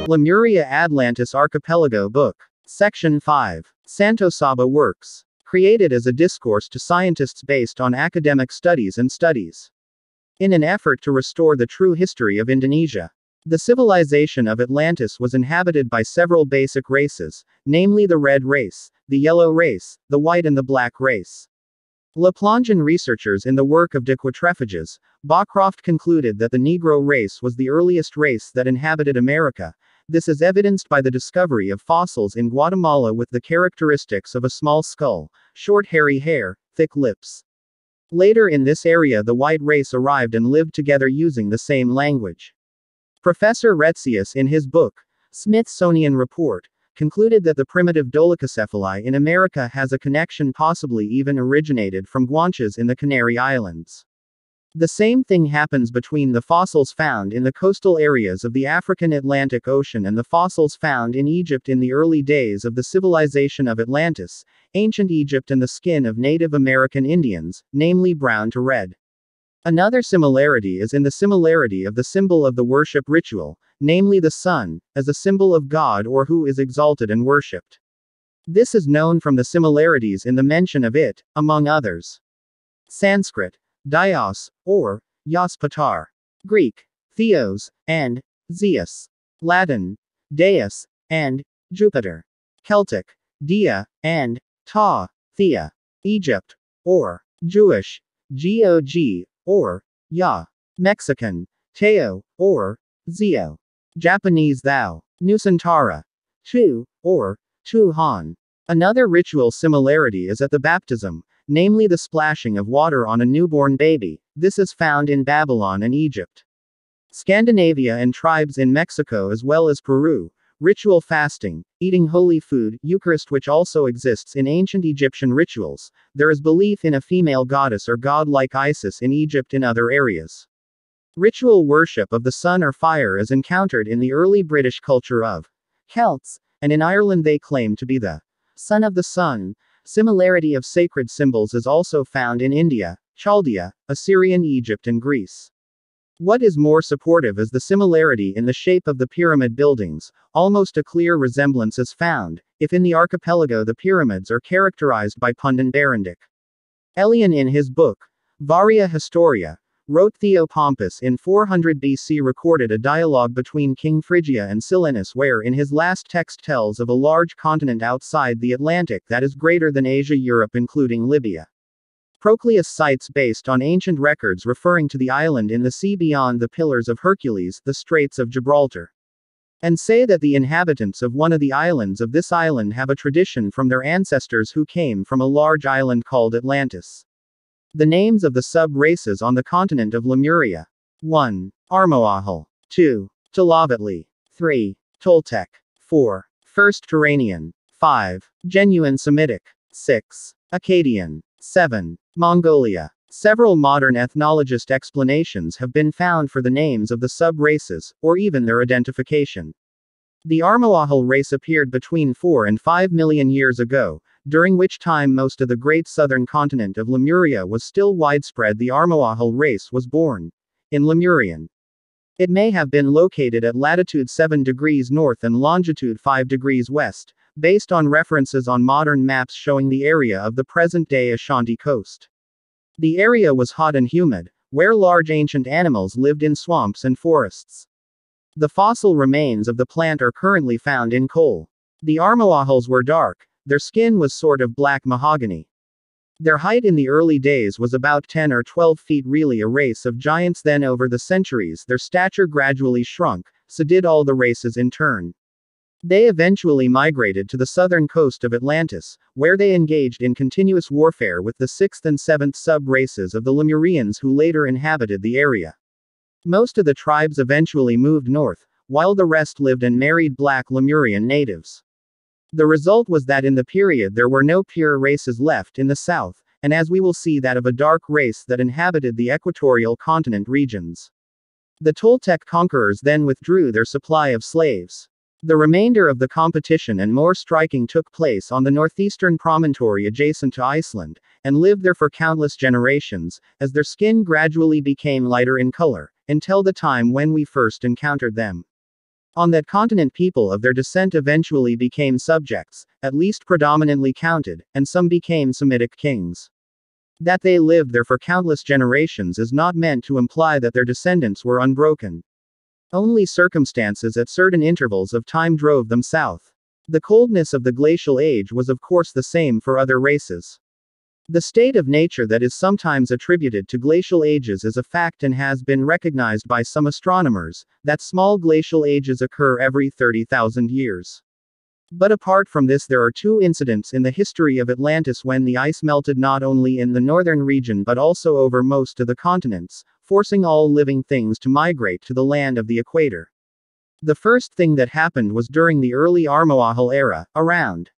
Lemuria Atlantis Archipelago Book. Section 5. Santo Saba Works. Created as a discourse to scientists based on academic studies and studies. In an effort to restore the true history of Indonesia. The civilization of Atlantis was inhabited by several basic races, namely the red race, the yellow race, the white and the black race. Laplangian researchers in the work of de Quatrefages, Bacroft concluded that the Negro race was the earliest race that inhabited America. This is evidenced by the discovery of fossils in Guatemala with the characteristics of a small skull, short hairy hair, thick lips. Later in this area the white race arrived and lived together using the same language. Professor Retzius in his book, Smithsonian Report, concluded that the primitive dolichocephaly in America has a connection possibly even originated from Guanches in the Canary Islands. The same thing happens between the fossils found in the coastal areas of the African Atlantic Ocean and the fossils found in Egypt in the early days of the civilization of Atlantis, ancient Egypt, and the skin of Native American Indians, namely brown to red. Another similarity is in the similarity of the symbol of the worship ritual, namely the sun, as a symbol of God or who is exalted and worshipped. This is known from the similarities in the mention of it, among others. Sanskrit, Dios, or Yos Patar. Greek, Theos, and Zeus. Latin, Deus, and Jupiter. Celtic, Dia, and Ta, Thea. Egypt, or Jewish, Gog, or Ya. Mexican, Teo, or Zio. Japanese Thou. Nusantara. Tu, or Tu-Han. Another ritual similarity is at the baptism, namely the splashing of water on a newborn baby. This is found in Babylon and Egypt. Scandinavia and tribes in Mexico as well as Peru. Ritual fasting, eating holy food, Eucharist, which also exists in ancient Egyptian rituals. There is belief in a female goddess or god like Isis in Egypt in other areas. Ritual worship of the sun or fire is encountered in the early British culture of Celts, and in Ireland they claim to be the son of the sun. Similarity of sacred symbols is also found in India, Chaldea, Assyrian Egypt and Greece. What is more supportive is the similarity in the shape of the pyramid buildings. Almost a clear resemblance is found, if in the archipelago the pyramids are characterized by Pundon Berendik. Elian in his book, Varia Historia, wrote Theopompus in 400 BC recorded a dialogue between King Phrygia and Silenus where in his last text tells of a large continent outside the Atlantic that is greater than Asia Europe including Libya. Proclus cites based on ancient records referring to the island in the sea beyond the Pillars of Hercules, the Straits of Gibraltar. And say that the inhabitants of one of the islands of this island have a tradition from their ancestors who came from a large island called Atlantis. The names of the sub-races on the continent of Lemuria. 1. Armoahal. 2. Tlavatli. 3. Toltec. 4. First Turanian. 5. Genuine Semitic. 6. Akkadian. 7. Mongolia. Several modern ethnologist explanations have been found for the names of the sub-races, or even their identification. The Armoahal race appeared between 4 and 5 million years ago, during which time most of the great southern continent of Lemuria was still widespread. The Armoahal race was born in Lemurian. It may have been located at latitude 7 degrees north and longitude 5 degrees west, based on references on modern maps showing the area of the present-day Ashanti coast. The area was hot and humid, where large ancient animals lived in swamps and forests. The fossil remains of the plant are currently found in coal. The Armoahals were dark, their skin was sort of black mahogany. Their height in the early days was about 10 or 12 feet, really a race of giants. Then over the centuries their stature gradually shrunk, so did all the races in turn. They eventually migrated to the southern coast of Atlantis, where they engaged in continuous warfare with the 6th and 7th sub-races of the Lemurians who later inhabited the area. Most of the tribes eventually moved north, while the rest lived and married black Lemurian natives. The result was that in the period there were no pure races left in the south, and as we will see that of a dark race that inhabited the equatorial continent regions. The Toltec conquerors then withdrew their supply of slaves. The remainder of the competition and more striking took place on the northeastern promontory adjacent to Iceland, and lived there for countless generations, as their skin gradually became lighter in color, until the time when we first encountered them. On that continent, people of their descent eventually became subjects, at least predominantly counted, and some became Semitic kings. That they lived there for countless generations is not meant to imply that their descendants were unbroken. Only circumstances at certain intervals of time drove them south. The coldness of the glacial age was of course the same for other races. The state of nature that is sometimes attributed to glacial ages is a fact and has been recognized by some astronomers, that small glacial ages occur every 30,000 years. But apart from this, there are two incidents in the history of Atlantis when the ice melted not only in the northern region but also over most of the continents, forcing all living things to migrate to the land of the equator. The first thing that happened was during the early Armoahal era, around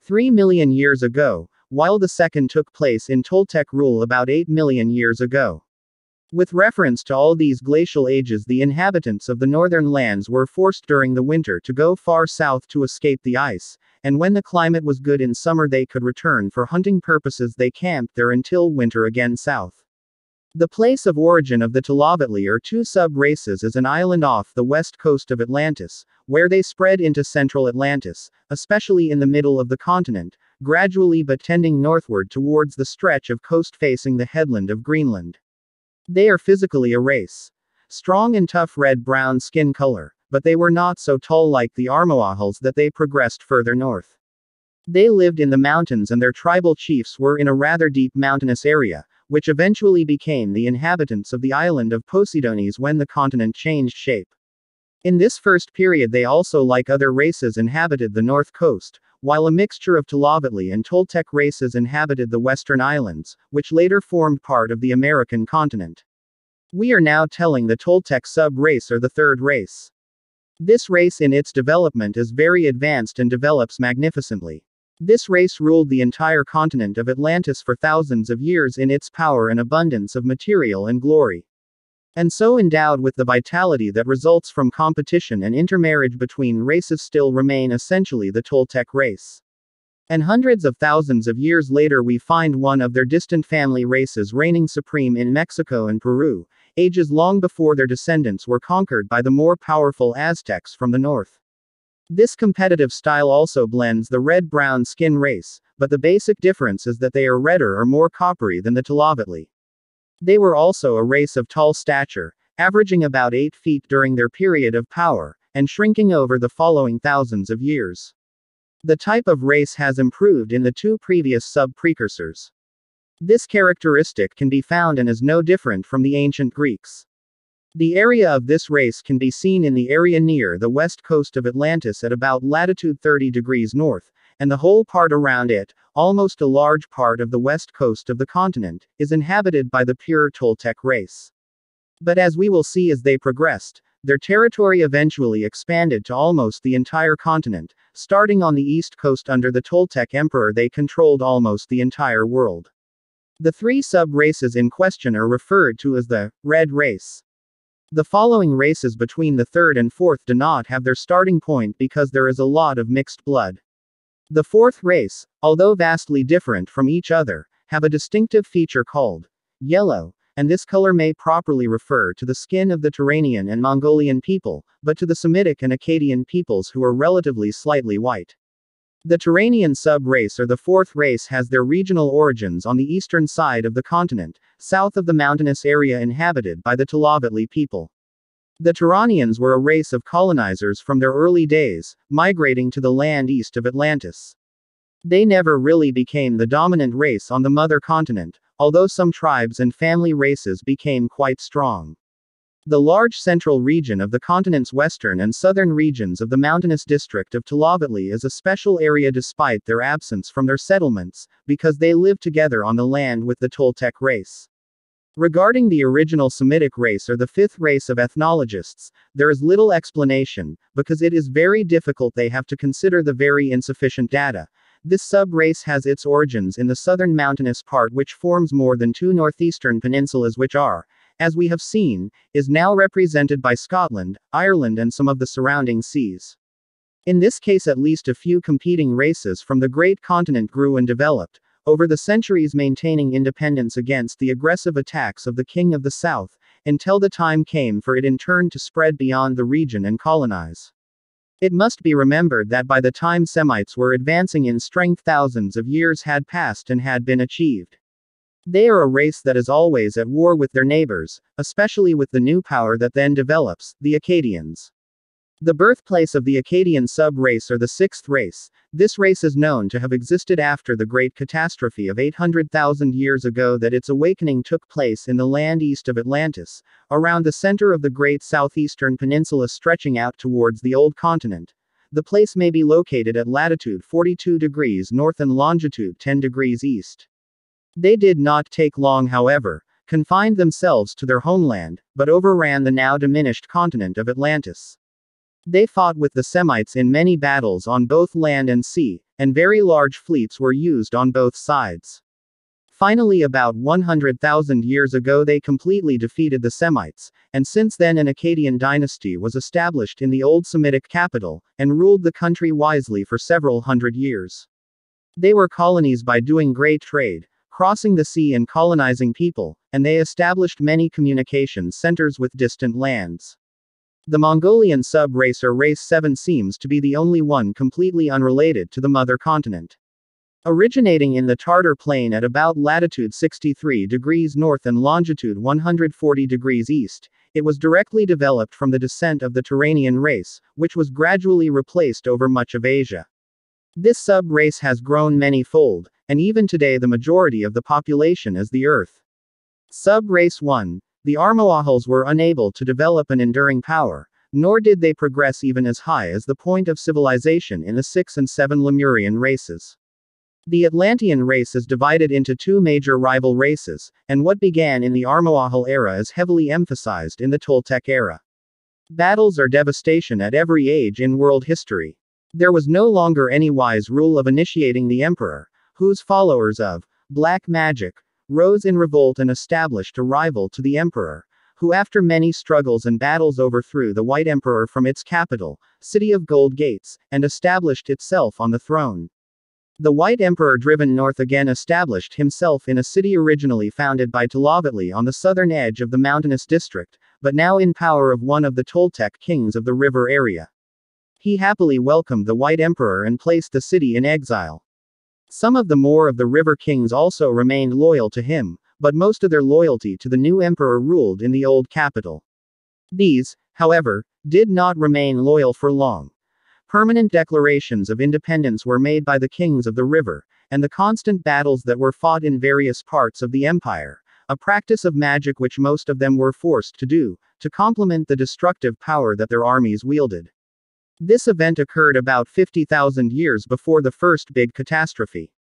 3 million years ago, while the second took place in Toltec rule about 8 million years ago. With reference to all these glacial ages, the inhabitants of the northern lands were forced during the winter to go far south to escape the ice, and when the climate was good in summer they could return for hunting purposes. They camped there until winter again south. The place of origin of the Tlavatli or two sub-races is an island off the west coast of Atlantis, where they spread into central Atlantis, especially in the middle of the continent, gradually but tending northward towards the stretch of coast facing the headland of Greenland. They are physically a race. Strong and tough red-brown skin color, but they were not so tall like the Armoahals that they progressed further north. They lived in the mountains and their tribal chiefs were in a rather deep mountainous area, which eventually became the inhabitants of the island of Poseidones when the continent changed shape. In this first period they also, like other races, inhabited the north coast, while a mixture of Tlavatli and Toltec races inhabited the western islands, which later formed part of the American continent. We are now telling the Toltec sub-race or the third race. This race in its development is very advanced and develops magnificently. This race ruled the entire continent of Atlantis for thousands of years in its power and abundance of material and glory. And so endowed with the vitality that results from competition and intermarriage between races still remain essentially the Toltec race. And hundreds of thousands of years later we find one of their distant family races reigning supreme in Mexico and Peru, ages long before their descendants were conquered by the more powerful Aztecs from the north. This competitive style also blends the red-brown skin race, but the basic difference is that they are redder or more coppery than the Tlavatli. They were also a race of tall stature, averaging about 8 feet during their period of power, and shrinking over the following thousands of years. The type of race has improved in the two previous sub-precursors. This characteristic can be found and is no different from the ancient Greeks. The area of this race can be seen in the area near the west coast of Atlantis at about latitude 30 degrees north, and the whole part around it, almost a large part of the west coast of the continent, is inhabited by the pure Toltec race. But as we will see as they progressed, their territory eventually expanded to almost the entire continent. Starting on the east coast under the Toltec emperor, they controlled almost the entire world. The three sub-races in question are referred to as the Red Race. The following races between the third and fourth do not have their starting point because there is a lot of mixed blood. The fourth race, although vastly different from each other, have a distinctive feature called yellow, and this color may properly refer to the skin of the Turanian and Mongolian people, but to the Semitic and Akkadian peoples who are relatively slightly white. The Turanian sub-race or the fourth race has their regional origins on the eastern side of the continent, south of the mountainous area inhabited by the Tlavatli people. The Turanians were a race of colonizers from their early days, migrating to the land east of Atlantis. They never really became the dominant race on the mother continent, although some tribes and family races became quite strong. The large central region of the continent's western and southern regions of the mountainous district of Tlavatli is a special area despite their absence from their settlements, because they live together on the land with the Toltec race. Regarding the original Semitic race or the fifth race of ethnologists, there is little explanation, because it is very difficult. They have to consider the very insufficient data. This sub-race has its origins in the southern mountainous part which forms more than two northeastern peninsulas which are, as we have seen, is now represented by Scotland, Ireland and some of the surrounding seas. In this case at least a few competing races from the great continent grew and developed, over the centuries maintaining independence against the aggressive attacks of the King of the South, until the time came for it in turn to spread beyond the region and colonize. It must be remembered that by the time Semites were advancing in strength, thousands of years had passed and had been achieved. They are a race that is always at war with their neighbors, especially with the new power that then develops, the Akkadians. The birthplace of the Akkadian sub-race or the sixth race, this race is known to have existed after the great catastrophe of 800,000 years ago, that its awakening took place in the land east of Atlantis, around the center of the great southeastern peninsula stretching out towards the old continent. The place may be located at latitude 42 degrees north and longitude 10 degrees east. They did not take long, however, confined themselves to their homeland, but overran the now diminished continent of Atlantis. They fought with the Semites in many battles on both land and sea, and very large fleets were used on both sides. Finally, about 100,000 years ago, they completely defeated the Semites, and since then an Akkadian dynasty was established in the old Semitic capital, and ruled the country wisely for several hundred years. They were colonies by doing great trade, crossing the sea and colonizing people, and they established many communications centers with distant lands. The Mongolian sub-race or Race 7 seems to be the only one completely unrelated to the mother continent. Originating in the Tartar Plain at about latitude 63 degrees north and longitude 140 degrees east, it was directly developed from the descent of the Turanian race, which was gradually replaced over much of Asia. This sub-race has grown many-fold, and even today the majority of the population is the Earth. Sub-race 1. The Armoahals were unable to develop an enduring power, nor did they progress even as high as the point of civilization in the 6 and 7 Lemurian races. The Atlantean race is divided into two major rival races, and what began in the Armoahal era is heavily emphasized in the Toltec era. Battles or devastation at every age in world history. There was no longer any wise rule of initiating the emperor, whose followers of black magic rose in revolt and established a rival to the emperor, who after many struggles and battles overthrew the white emperor from its capital, city of Gold Gates, and established itself on the throne. The white emperor, driven north, again established himself in a city originally founded by Tlavatli on the southern edge of the mountainous district, but now in power of one of the Toltec kings of the river area. He happily welcomed the white emperor and placed the city in exile. Some of the river kings also remained loyal to him, but most of their loyalty to the new emperor ruled in the old capital. These, however, did not remain loyal for long. Permanent declarations of independence were made by the kings of the river, and the constant battles that were fought in various parts of the empire, a practice of magic which most of them were forced to do, to complement the destructive power that their armies wielded. This event occurred about 50,000 years before the first big catastrophe.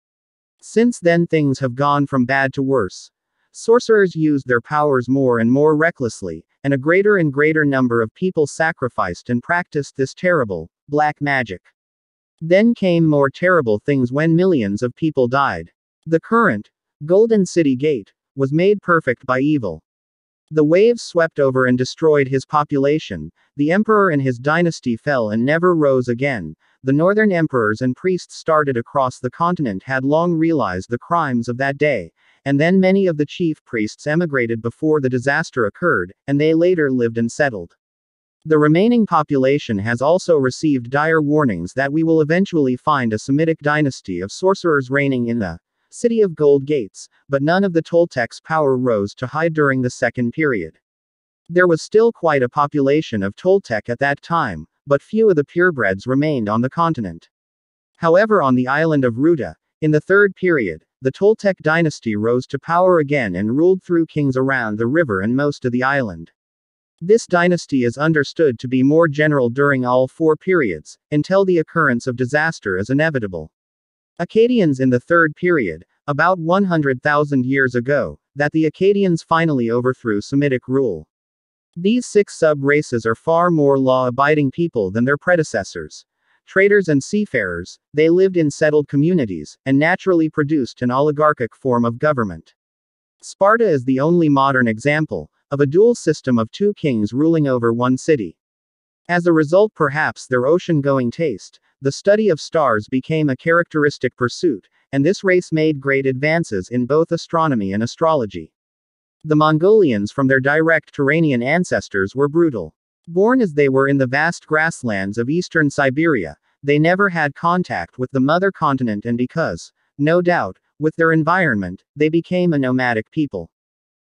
Since then things have gone from bad to worse. Sorcerers used their powers more and more recklessly, and a greater and greater number of people sacrificed and practiced this terrible, black magic. Then came more terrible things when millions of people died. The current, Golden City Gate, was made perfect by evil. The waves swept over and destroyed his population, the emperor and his dynasty fell and never rose again. The northern emperors and priests started across the continent had long realized the crimes of that day, and then many of the chief priests emigrated before the disaster occurred, and they later lived and settled. The remaining population has also received dire warnings that we will eventually find a Semitic dynasty of sorcerers reigning in the city of Gold Gates, but none of the Toltecs' power rose to high during the second period. There was still quite a population of Toltec at that time, but few of the purebreds remained on the continent. However, on the island of Ruta, in the third period, the Toltec dynasty rose to power again and ruled through kings around the river and most of the island. This dynasty is understood to be more general during all four periods, until the occurrence of disaster is inevitable. Akkadians in the third period, about 100,000 years ago, that the Akkadians finally overthrew Semitic rule. These 6 sub-races are far more law-abiding people than their predecessors. Traders and seafarers, they lived in settled communities, and naturally produced an oligarchic form of government. Sparta is the only modern example of a dual system of 2 kings ruling over one city. As a result, perhaps their ocean-going taste, the study of stars, became a characteristic pursuit, and this race made great advances in both astronomy and astrology. The Mongolians from their direct Turanian ancestors were brutal. Born as they were in the vast grasslands of eastern Siberia, they never had contact with the mother continent, and because, no doubt, with their environment, they became a nomadic people.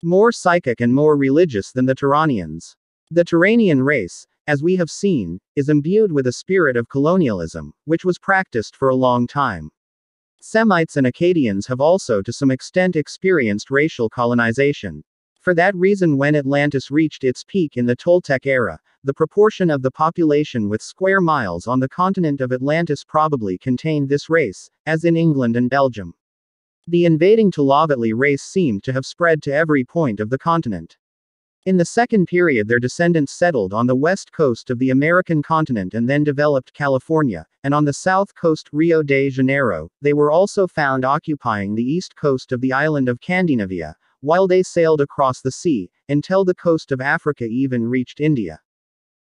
More psychic and more religious than the Turanians. The Turanian race, as we have seen, is imbued with a spirit of colonialism, which was practiced for a long time. Semites and Akkadians have also to some extent experienced racial colonization. For that reason, when Atlantis reached its peak in the Toltec era, the proportion of the population with square miles on the continent of Atlantis probably contained this race, as in England and Belgium. The invading Tlavatli race seemed to have spread to every point of the continent. In the second period, their descendants settled on the west coast of the American continent and then developed California, and on the south coast Rio de Janeiro. They were also found occupying the east coast of the island of Scandinavia, while they sailed across the sea, until the coast of Africa even reached India.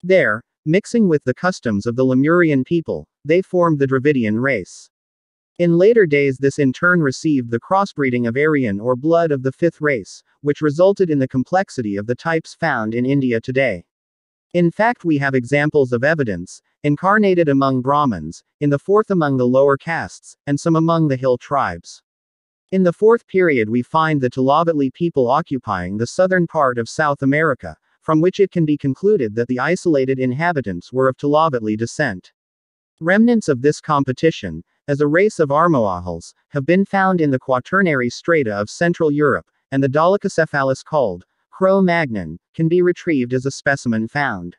There, mixing with the customs of the Lemurian people, they formed the Dravidian race. In later days, this in turn received the crossbreeding of Aryan or blood of the fifth race, which resulted in the complexity of the types found in India today. In fact, we have examples of evidence, incarnated among Brahmins, in the fourth among the lower castes, and some among the hill tribes. In the fourth period, we find the Tlavatli people occupying the southern part of South America, from which it can be concluded that the isolated inhabitants were of Tlavatli descent. Remnants of this competition, as a race of Armoahals, have been found in the Quaternary strata of Central Europe, and the dolichocephalus called Cro-Magnon can be retrieved as a specimen found.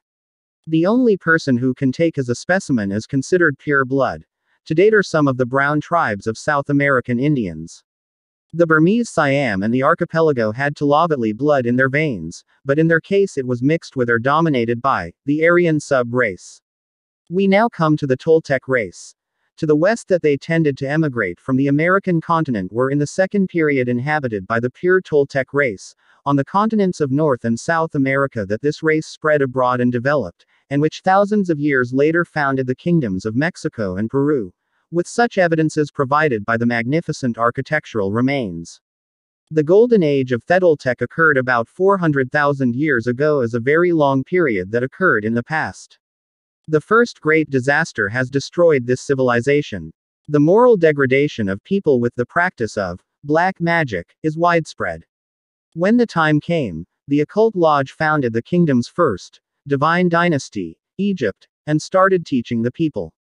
The only person who can take as a specimen is considered pure blood. To date are some of the brown tribes of South American Indians. The Burmese Siam and the archipelago had Tlavatli blood in their veins, but in their case it was mixed with or dominated by the Aryan sub-race. We now come to the Toltec race. To the west that they tended to emigrate from the American continent were in the second period inhabited by the pure Toltec race, on the continents of North and South America that this race spread abroad and developed, and which thousands of years later founded the kingdoms of Mexico and Peru, with such evidences provided by the magnificent architectural remains. The Golden Age of Toltec occurred about 400,000 years ago as a very long period that occurred in the past. The first great disaster has destroyed this civilization. The moral degradation of people with the practice of black magic is widespread. When the time came, the occult lodge founded the kingdom's first divine dynasty, Egypt, and started teaching the people.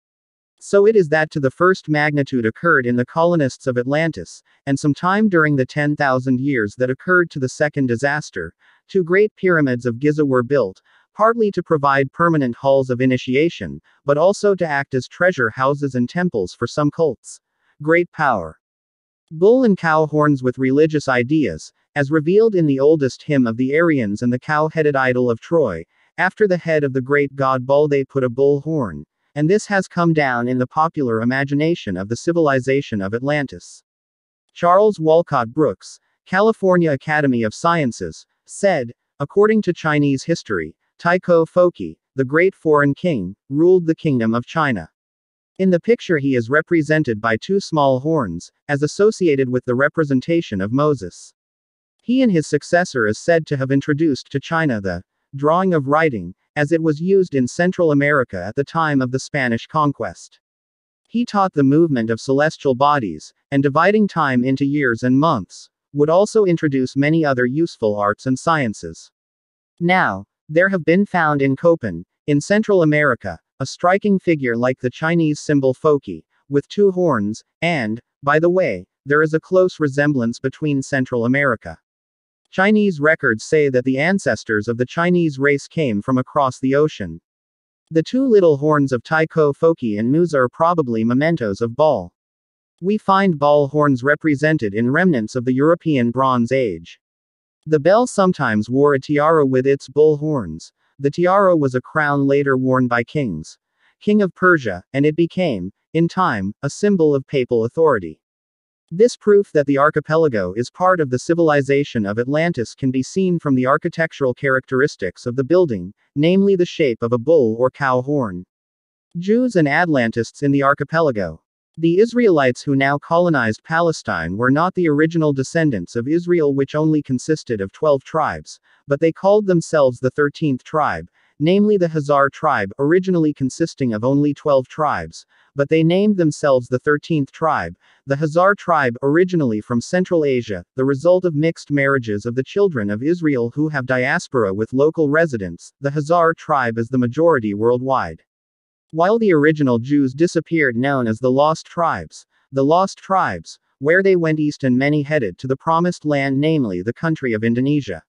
So it is that to the first magnitude occurred in the colonists of Atlantis, and some time during the 10,000 years that occurred to the second disaster, 2 great pyramids of Giza were built, partly to provide permanent halls of initiation, but also to act as treasure houses and temples for some cults. Great power. Bull and cow horns with religious ideas, as revealed in the oldest hymn of the Aryans and the cow-headed idol of Troy. After the head of the great god Bull they put a bull horn, and this has come down in the popular imagination of the civilization of Atlantis. Charles Walcott Brooks, California Academy of Sciences, said, according to Chinese history, Tycho Foki, the great foreign king, ruled the kingdom of China. In the picture he is represented by 2 small horns, as associated with the representation of Moses. He and his successor is said to have introduced to China the drawing of writing, as it was used in Central America at the time of the Spanish conquest. He taught the movement of celestial bodies, and dividing time into years and months, would also introduce many other useful arts and sciences. Now, there have been found in Copan, in Central America, a striking figure like the Chinese symbol Foki, with 2 horns, and, by the way, there is a close resemblance between Central America. Chinese records say that the ancestors of the Chinese race came from across the ocean. The 2 little horns of Tycho Foki and Musa are probably mementos of Baal. We find Baal horns represented in remnants of the European Bronze Age. The bell sometimes wore a tiara with its bull horns. The tiara was a crown later worn by kings. King of Persia, and it became, in time, a symbol of papal authority. This proof that the archipelago is part of the civilization of Atlantis can be seen from the architectural characteristics of the building, namely the shape of a bull or cow horn. Jews and Atlantists in the archipelago. The Israelites who now colonized Palestine were not the original descendants of Israel, which only consisted of 12 tribes, but they called themselves the 13th tribe, namely the Khazar tribe, originally consisting of only 12 tribes, but they named themselves the 13th tribe, the Khazar tribe, originally from Central Asia, the result of mixed marriages of the children of Israel who have diaspora with local residents. The Khazar tribe is the majority worldwide. While the original Jews disappeared, known as the Lost Tribes. The Lost Tribes, where they went east and many headed to the Promised Land, namely the country of Indonesia.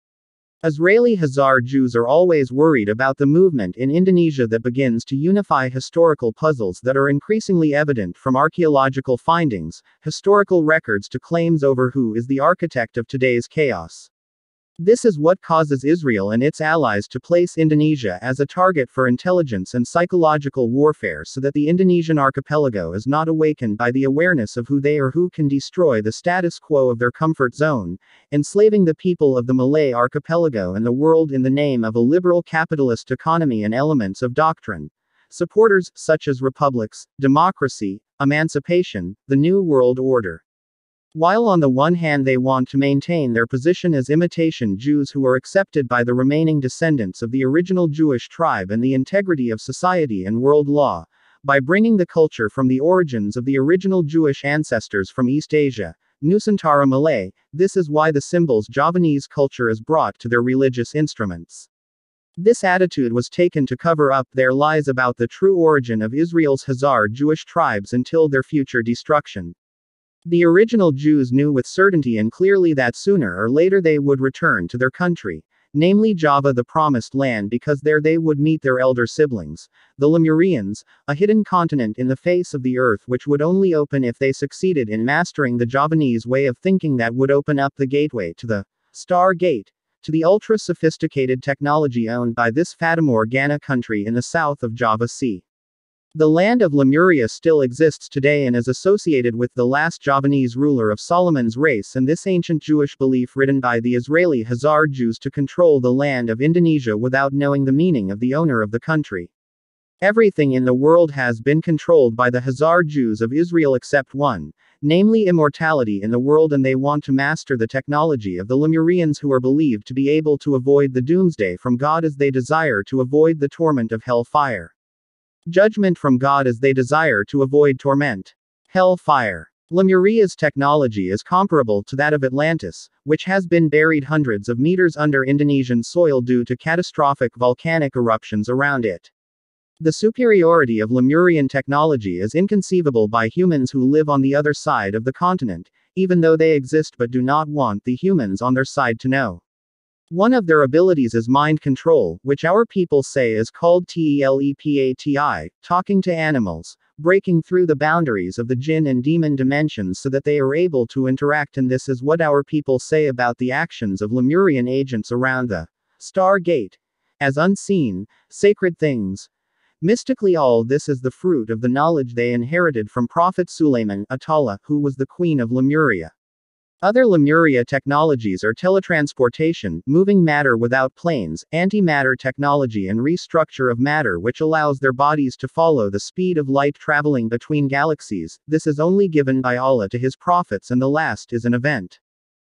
Israeli Khazar Jews are always worried about the movement in Indonesia that begins to unify historical puzzles that are increasingly evident from archaeological findings, historical records to claims over who is the architect of today's chaos. This is what causes Israel and its allies to place Indonesia as a target for intelligence and psychological warfare, so that the Indonesian archipelago is not awakened by the awareness of who they are, who can destroy the status quo of their comfort zone, enslaving the people of the Malay archipelago and the world in the name of a liberal capitalist economy and elements of doctrine. Supporters, such as republics, democracy, emancipation, the New World Order. While on the one hand they want to maintain their position as imitation Jews who are accepted by the remaining descendants of the original Jewish tribe and the integrity of society and world law, by bringing the culture from the origins of the original Jewish ancestors from East Asia, Nusantara Malay, this is why the symbols Javanese culture is brought to their religious instruments. This attitude was taken to cover up their lies about the true origin of Israel's Khazar Jewish tribes until their future destruction. The original Jews knew with certainty and clearly that sooner or later they would return to their country, namely Java, the Promised Land, because there they would meet their elder siblings, the Lemurians, a hidden continent in the face of the earth which would only open if they succeeded in mastering the Javanese way of thinking that would open up the gateway to the Star Gate, to the ultra-sophisticated technology owned by this Fata Morgana country in the south of Java Sea. The land of Lemuria still exists today and is associated with the last Javanese ruler of Solomon's race and this ancient Jewish belief written by the Israeli Khazar Jews to control the land of Indonesia without knowing the meaning of the owner of the country. Everything in the world has been controlled by the Khazar Jews of Israel except one, namely immortality in the world, and they want to master the technology of the Lemurians who are believed to be able to avoid the doomsday from God as they desire to avoid the torment of hell fire. Judgment from God as they desire to avoid torment. Hell fire. Lemuria's technology is comparable to that of Atlantis, which has been buried hundreds of meters under Indonesian soil due to catastrophic volcanic eruptions around it. The superiority of Lemurian technology is inconceivable by humans who live on the other side of the continent, even though they exist but do not want the humans on their side to know. One of their abilities is mind control, which our people say is called telepati, talking to animals, breaking through the boundaries of the jinn and demon dimensions so that they are able to interact, and this is what our people say about the actions of Lemurian agents around the Star Gate, as unseen, sacred things. Mystically, all this is the fruit of the knowledge they inherited from Prophet Sulaiman, Atala, who was the queen of Lemuria. Other Lemuria technologies are teletransportation, moving matter without planes, antimatter technology, and restructure of matter, which allows their bodies to follow the speed of light traveling between galaxies. This is only given by Allah to his prophets, and the last is an event.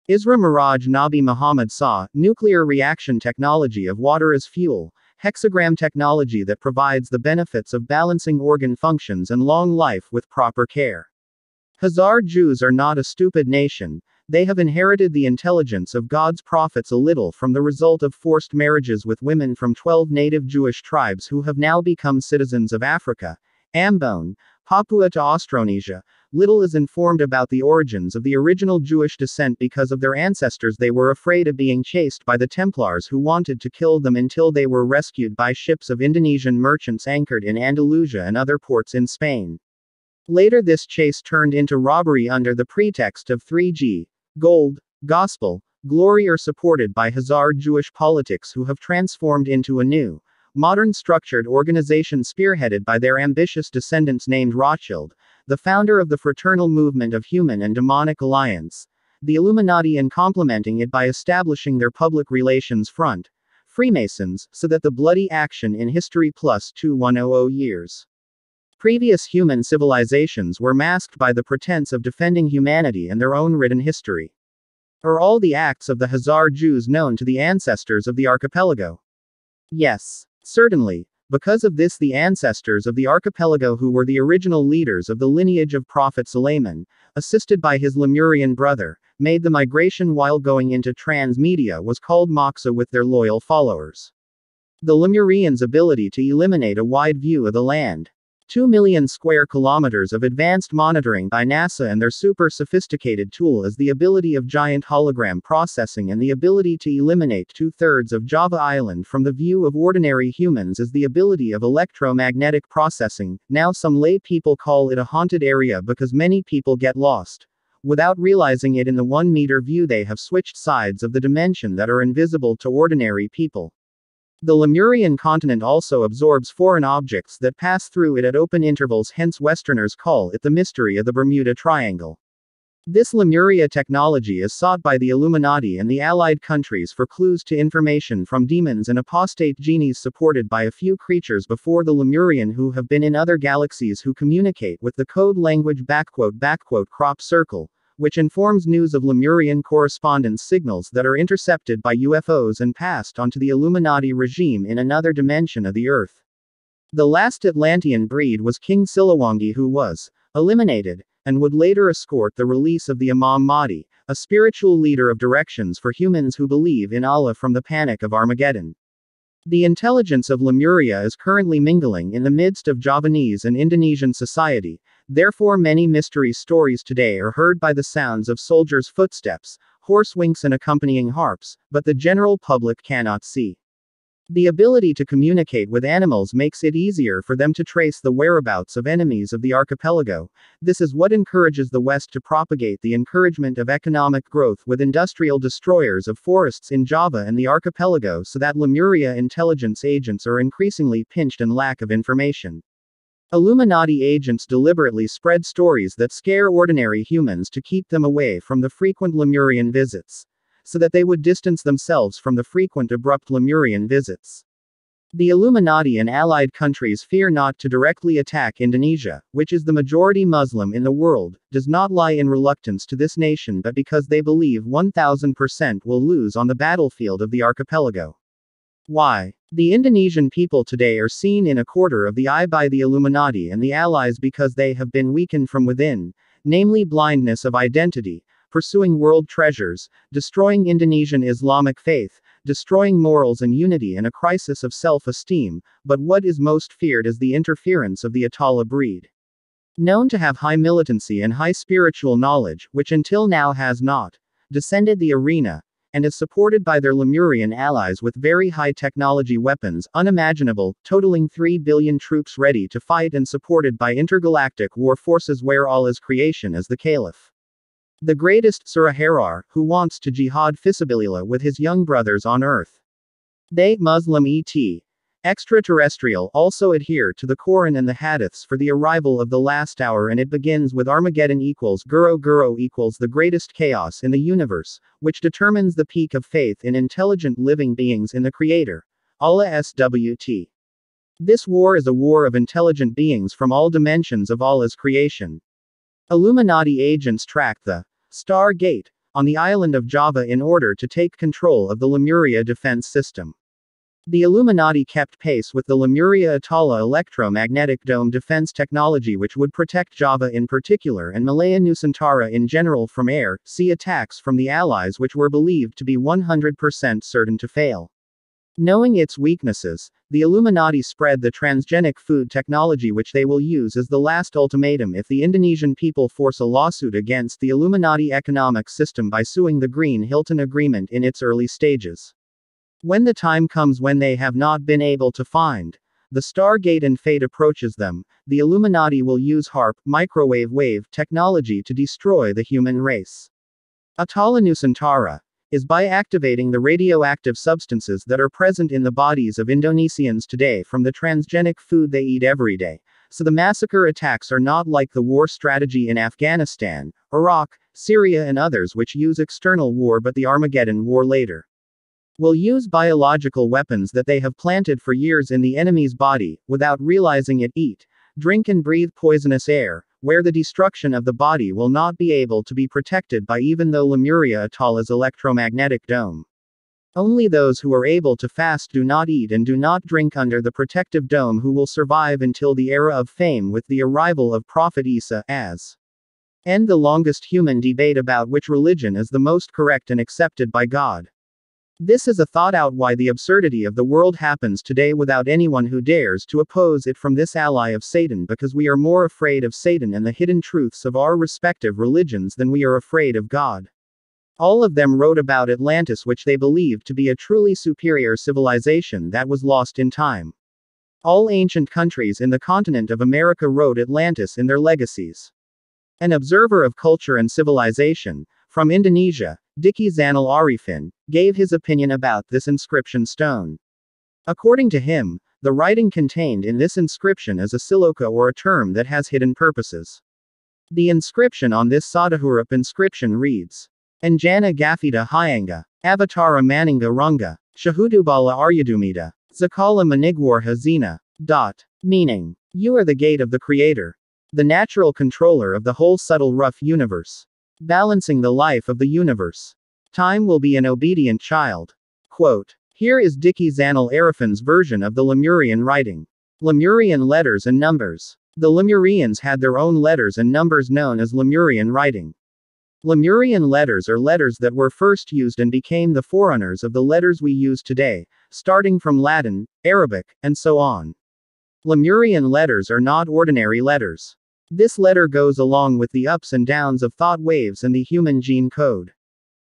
Isra Miraj Nabi Muhammad saw nuclear reaction technology of water as fuel, hexagram technology that provides the benefits of balancing organ functions and long life with proper care. Khazar Jews are not a stupid nation. They have inherited the intelligence of God's prophets a little from the result of forced marriages with women from 12 native Jewish tribes who have now become citizens of Africa, Ambon, Papua to Austronesia. Little is informed about the origins of the original Jewish descent because of their ancestors. They were afraid of being chased by the Templars who wanted to kill them until they were rescued by ships of Indonesian merchants anchored in Andalusia and other ports in Spain. Later this chase turned into robbery under the pretext of 3G, gold, gospel, glory, are supported by Khazar Jewish politics who have transformed into a new, modern structured organization spearheaded by their ambitious descendants named Rothschild, the founder of the fraternal movement of human and demonic alliance, the Illuminati, and complementing it by establishing their public relations front, Freemasons, so that the bloody action in history plus 2100 years. Previous human civilizations were masked by the pretense of defending humanity and their own written history. Are all the acts of the Khazar Jews known to the ancestors of the archipelago? Yes, certainly. Because of this, the ancestors of the archipelago, who were the original leaders of the lineage of Prophet Suleiman, assisted by his Lemurian brother, made the migration while going into Transmedia was called Moxa with their loyal followers. The Lemurians' ability to eliminate a wide view of the land. 2 million square kilometers of advanced monitoring by NASA and their super sophisticated tool is the ability of giant hologram processing, and the ability to eliminate 2/3 of Java Island from the view of ordinary humans is the ability of electromagnetic processing. Now some lay people call it a haunted area because many people get lost. Without realizing it, in the 1-meter view they have switched sides of the dimension that are invisible to ordinary people. The Lemurian continent also absorbs foreign objects that pass through it at open intervals, hence Westerners call it the mystery of the Bermuda Triangle. This Lemuria technology is sought by the Illuminati and the allied countries for clues to information from demons and apostate genies, supported by a few creatures before the Lemurian who have been in other galaxies, who communicate with the code language crop circle, which informs news of Lemurian correspondence signals that are intercepted by UFOs and passed on to the Illuminati regime in another dimension of the Earth. The last Atlantean breed was King Silawangi, who was eliminated, and would later escort the release of the Imam Mahdi, a spiritual leader of directions for humans who believe in Allah, from the panic of Armageddon. The intelligence of Lemuria is currently mingling in the midst of Javanese and Indonesian society, therefore many mystery stories today are heard by the sounds of soldiers' footsteps, horse winks and accompanying harps, but the general public cannot see. The ability to communicate with animals makes it easier for them to trace the whereabouts of enemies of the archipelago. This is what encourages the West to propagate the encouragement of economic growth with industrial destroyers of forests in Java and the archipelago, so that Lemuria intelligence agents are increasingly pinched and lack of information. Illuminati agents deliberately spread stories that scare ordinary humans to keep them away from the frequent Lemurian visits, so that they would distance themselves from the frequent abrupt Lemurian visits. The Illuminati and allied countries fear not to directly attack Indonesia, which is the majority Muslim in the world, does not lie in reluctance to this nation, but because they believe 1000% will lose on the battlefield of the archipelago. Why? The Indonesian people today are seen in a quarter of the eye by the Illuminati and the allies because they have been weakened from within, namely blindness of identity, pursuing world treasures, destroying Indonesian Islamic faith, destroying morals and unity, and a crisis of self-esteem. But what is most feared is the interference of the Atala breed. Known to have high militancy and high spiritual knowledge, which until now has not descended the arena, and is supported by their Lemurian allies with very high technology weapons, unimaginable, totaling 3 billion troops ready to fight, and supported by intergalactic war forces where Allah's creation is the Caliph. The greatest Surah Harar, who wants to jihad fisabilillah with his young brothers on earth. They, Muslim et. Extraterrestrial, also adhere to the Quran and the Hadiths for the arrival of the last hour, and it begins with Armageddon equals Guru equals the greatest chaos in the universe, which determines the peak of faith in intelligent living beings in the Creator, Allah SWT. This war is a war of intelligent beings from all dimensions of Allah's creation. Illuminati agents track the Star Gate on the island of Java in order to take control of the Lemuria defense system. The Illuminati kept pace with the Lemuria Atala electromagnetic dome defense technology, which would protect Java in particular and Malaya Nusantara in general from air, sea attacks from the Allies, which were believed to be 100% certain to fail. Knowing its weaknesses, the Illuminati spread the transgenic food technology, which they will use as the last ultimatum if the Indonesian people force a lawsuit against the Illuminati economic system by suing the Green Hilton Agreement in its early stages. When the time comes when they have not been able to find the Stargate and fate approaches them, the Illuminati will use HARP, microwave wave technology to destroy the human race. Atala Nusantara is by activating the radioactive substances that are present in the bodies of Indonesians today from the transgenic food they eat every day. So the massacre attacks are not like the war strategy in Afghanistan, Iraq, Syria and others which use external war, but the Armageddon war later will use biological weapons that they have planted for years in the enemy's body, without realizing it. drink and breathe poisonous air, where the destruction of the body will not be able to be protected by even though Lemuria Atoll's electromagnetic dome. Only those who are able to fast, do not eat and do not drink under the protective dome who will survive until the era of fame with the arrival of Prophet Isa, as end the longest human debate about which religion is the most correct and accepted by God. This is a thought out why the absurdity of the world happens today without anyone who dares to oppose it from this ally of Satan, because we are more afraid of Satan and the hidden truths of our respective religions than we are afraid of God. All of them wrote about Atlantis, which they believed to be a truly superior civilization that was lost in time. All ancient countries in the continent of America wrote Atlantis in their legacies. An observer of culture and civilization, from Indonesia, Diki Zainal Arifin, gave his opinion about this inscription stone. According to him, the writing contained in this inscription is a siloka, or a term that has hidden purposes. The inscription on this Sadahurup inscription reads, Anjana Gafita Hyanga, Avatara Maninga Runga, Shahudubala Aryadumida, Zakala Manigwar Hazina. Meaning, you are the gate of the Creator, the natural controller of the whole subtle rough universe, balancing the life of the universe. Time will be an obedient child. Quote. Here is Diki Zainal Arifin's version of the Lemurian writing. Lemurian letters and numbers. The Lemurians had their own letters and numbers known as Lemurian writing. Lemurian letters are letters that were first used and became the forerunners of the letters we use today, starting from Latin, Arabic, and so on. Lemurian letters are not ordinary letters. This letter goes along with the ups and downs of thought waves and the human gene code.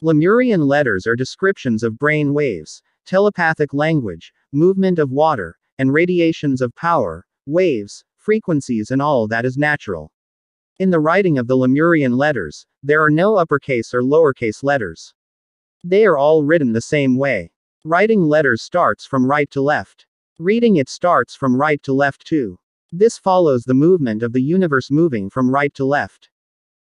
Lemurian letters are descriptions of brain waves, telepathic language, movement of water, and radiations of power, waves, frequencies, and all that is natural. In the writing of the Lemurian letters, there are no uppercase or lowercase letters. They are all written the same way. Writing letters starts from right to left. Reading it starts from right to left too. This follows the movement of the universe moving from right to left.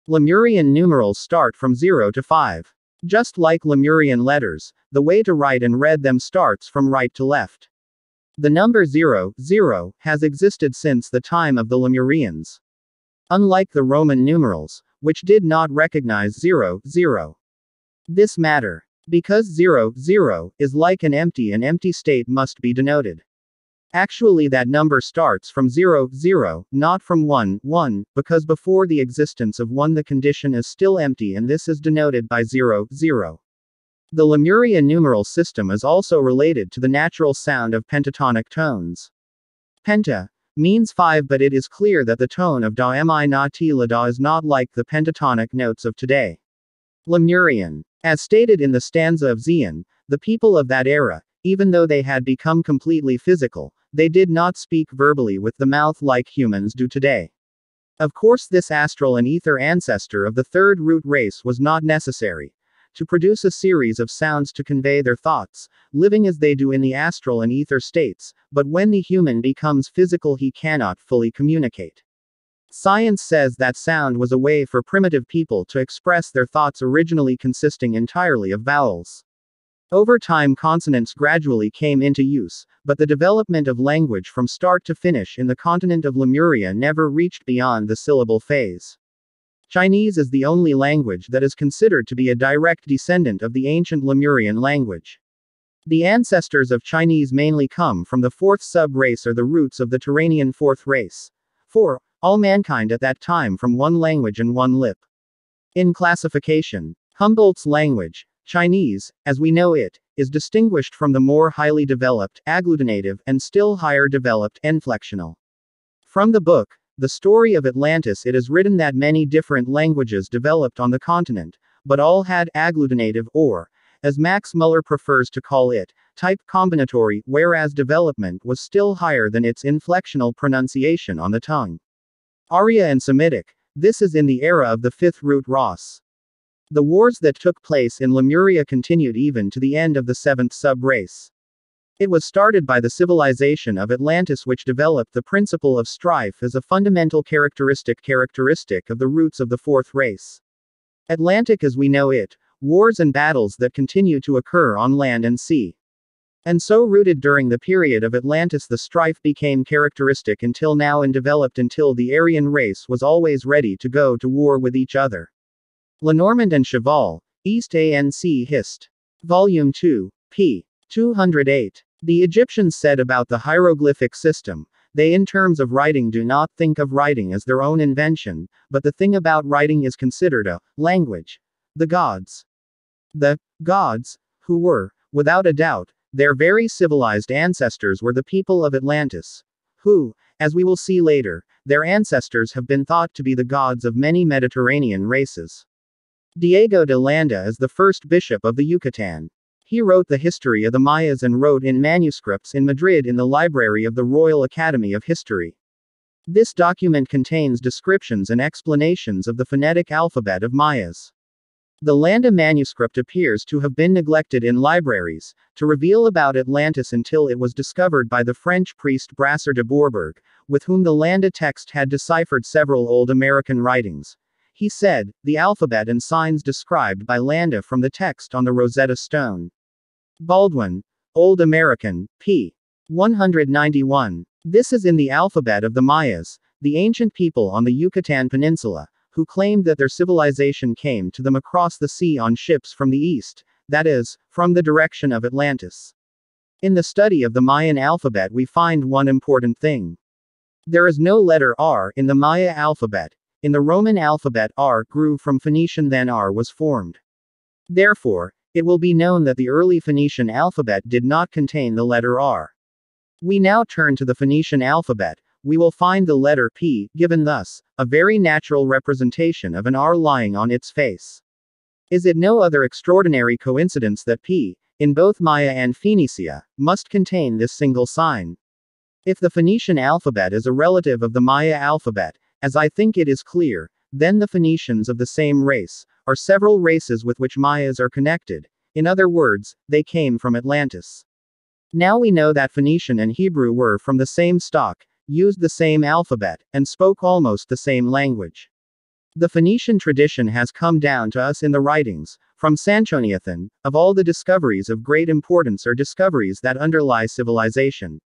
Lemurian numerals start from 0 to 5. Just like Lemurian letters, the way to write and read them starts from right to left. The number 0, 0, has existed since the time of the Lemurians. Unlike the Roman numerals, which did not recognize 0, 0. This matter. Because 0, 0, is like an empty state must be denoted. Actually that number starts from 0, 0, not from 1, 1, because before the existence of 1 the condition is still empty, and this is denoted by 0, 0. The Lemuria numeral system is also related to the natural sound of pentatonic tones. Penta means 5, but it is clear that the tone of da mi na ti la da is not like the pentatonic notes of today. Lemurian. As stated in the stanza of Xian, the people of that era, even though they had become completely physical, they did not speak verbally with the mouth like humans do today. Of course, this astral and ether ancestor of the third root race was not necessary to produce a series of sounds to convey their thoughts, living as they do in the astral and ether states, but when the human becomes physical he cannot fully communicate. Science says that sound was a way for primitive people to express their thoughts, originally consisting entirely of vowels. Over time consonants gradually came into use, but the development of language from start to finish in the continent of Lemuria never reached beyond the syllable phase. Chinese is the only language that is considered to be a direct descendant of the ancient Lemurian language. The ancestors of Chinese mainly come from the fourth sub-race or the roots of the Turanian fourth race. 4. All mankind at that time from one language and one lip. In classification, Humboldt's language, Chinese, as we know it, is distinguished from the more highly developed, agglutinative, and still higher developed, inflectional. From the book, The Story of Atlantis, it is written that many different languages developed on the continent, but all had agglutinative or, as Max Muller prefers to call it, type combinatory, whereas development was still higher than its inflectional pronunciation on the tongue. Arya and Semitic, this is in the era of the fifth root Ross. The wars that took place in Lemuria continued even to the end of the seventh sub-race. It was started by the civilization of Atlantis, which developed the principle of strife as a fundamental characteristic of the roots of the fourth race. Atlantic as we know it, wars and battles that continue to occur on land and sea. And so rooted during the period of Atlantis, the strife became characteristic until now and developed until the Aryan race was always ready to go to war with each other. Lenormand and Cheval, East ANC Hist. Volume 2, p. 208. The Egyptians said about the hieroglyphic system, they in terms of writing do not think of writing as their own invention, but the thing about writing is considered a language. The gods, who were, without a doubt, their very civilized ancestors, were the people of Atlantis, who, as we will see later, their ancestors have been thought to be the gods of many Mediterranean races. Diego de Landa is the first bishop of the Yucatan. He wrote the history of the Mayas and wrote in manuscripts in Madrid in the library of the Royal Academy of History. This document contains descriptions and explanations of the phonetic alphabet of Mayas. The Landa manuscript appears to have been neglected in libraries to reveal about Atlantis until it was discovered by the French priest Brasseur de Bourbourg, with whom the Landa text had deciphered several old American writings. He said, the alphabet and signs described by Landa from the text on the Rosetta Stone. Baldwin, Old American, p. 191. This is in the alphabet of the Mayas, the ancient people on the Yucatan Peninsula, who claimed that their civilization came to them across the sea on ships from the east, that is, from the direction of Atlantis. In the study of the Mayan alphabet we find one important thing. There is no letter R in the Maya alphabet. In the Roman alphabet R grew from Phoenician, then R was formed. Therefore, it will be known that the early Phoenician alphabet did not contain the letter R. We now turn to the Phoenician alphabet. We will find the letter P, given thus, a very natural representation of an R lying on its face. Is it no other extraordinary coincidence that P, in both Maya and Phoenicia, must contain this single sign? If the Phoenician alphabet is a relative of the Maya alphabet, as I think it is clear, then the Phoenicians of the same race, are several races with which Mayas are connected. In other words, they came from Atlantis. Now we know that Phoenician and Hebrew were from the same stock, used the same alphabet, and spoke almost the same language. The Phoenician tradition has come down to us in the writings, from Sanchoniathon. Of all the discoveries of great importance are discoveries that underlie civilization.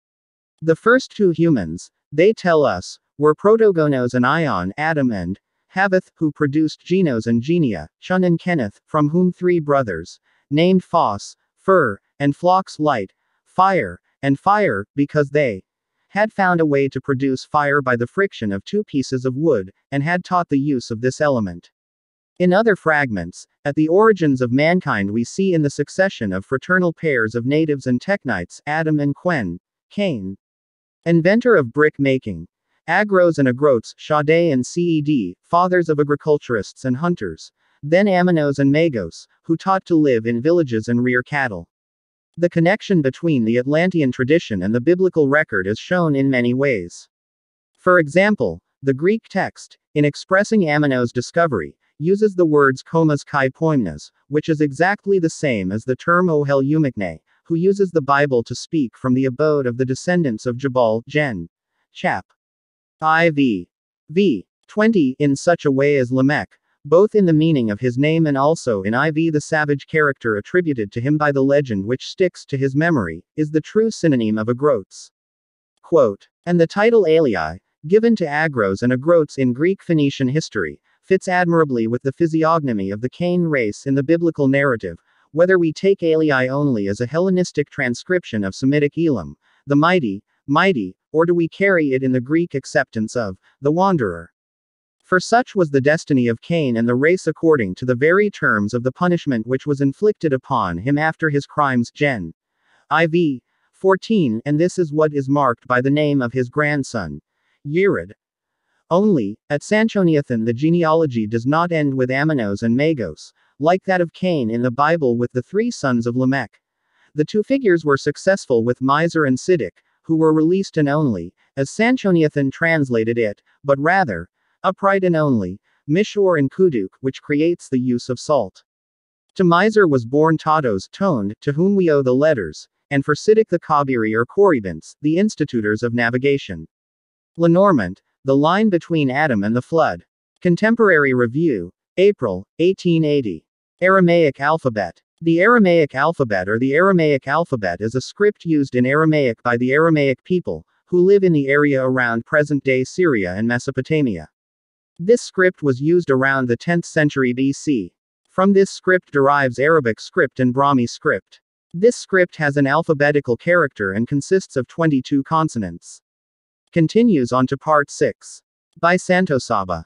The first two humans, they tell us, were Protogonos and Ion, Adam and Havith, who produced Genos and Genia, Chun and Kenneth, from whom three brothers, named Phos, Fur, and Phlox, light, fire, and fire, because they had found a way to produce fire by the friction of two pieces of wood, and had taught the use of this element. In other fragments, at the origins of mankind we see in the succession of fraternal pairs of natives and Technites, Adam and Cain. Inventor of brick making. Agros and Agrotes, Sade and Ced, fathers of agriculturists and hunters. Then Aminos and Magos, who taught to live in villages and rear cattle. The connection between the Atlantean tradition and the biblical record is shown in many ways. For example, the Greek text, in expressing Aminos' discovery, uses the words komas kai poimnas, which is exactly the same as the term ohel eumachne, who uses the Bible to speak from the abode of the descendants of Jabal, Gen. Chap. IV. v. 20, in such a way as Lamech, both in the meaning of his name and also in IV. The savage character attributed to him by the legend which sticks to his memory, is the true synonym of Agrotes. Quote, and the title Alii, given to Agros and Agrotes in Greek Phoenician history, fits admirably with the physiognomy of the Cain race in the biblical narrative, whether we take Alii only as a Hellenistic transcription of Semitic Elam, the mighty, or do we carry it in the Greek acceptance of the wanderer? For such was the destiny of Cain and the race according to the very terms of the punishment which was inflicted upon him after his crimes. Gen. IV. 14, and this is what is marked by the name of his grandson, Yered. Only, at Sanchoniathon the genealogy does not end with Aminos and Magos, like that of Cain in the Bible with the three sons of Lamech. The two figures were successful with Miser and Siddiq, who were released and only, as Sanchoniathon translated it, but rather, upright and only, Mishor and Kuduk, which creates the use of salt. To Miser was born Tatos, toned, to whom we owe the letters, and for Siddiq the Kabiri or Corybants, the institutors of navigation. Lenormand, The Line Between Adam and the Flood. Contemporary Review, April, 1880. Aramaic Alphabet. The Aramaic alphabet or the Aramaic alphabet is a script used in Aramaic by the Aramaic people, who live in the area around present-day Syria and Mesopotamia. This script was used around the 10th century BC. From this script derives Arabic script and Brahmi script. This script has an alphabetical character and consists of 22 consonants. Continues on to part 6. By Santo Saba.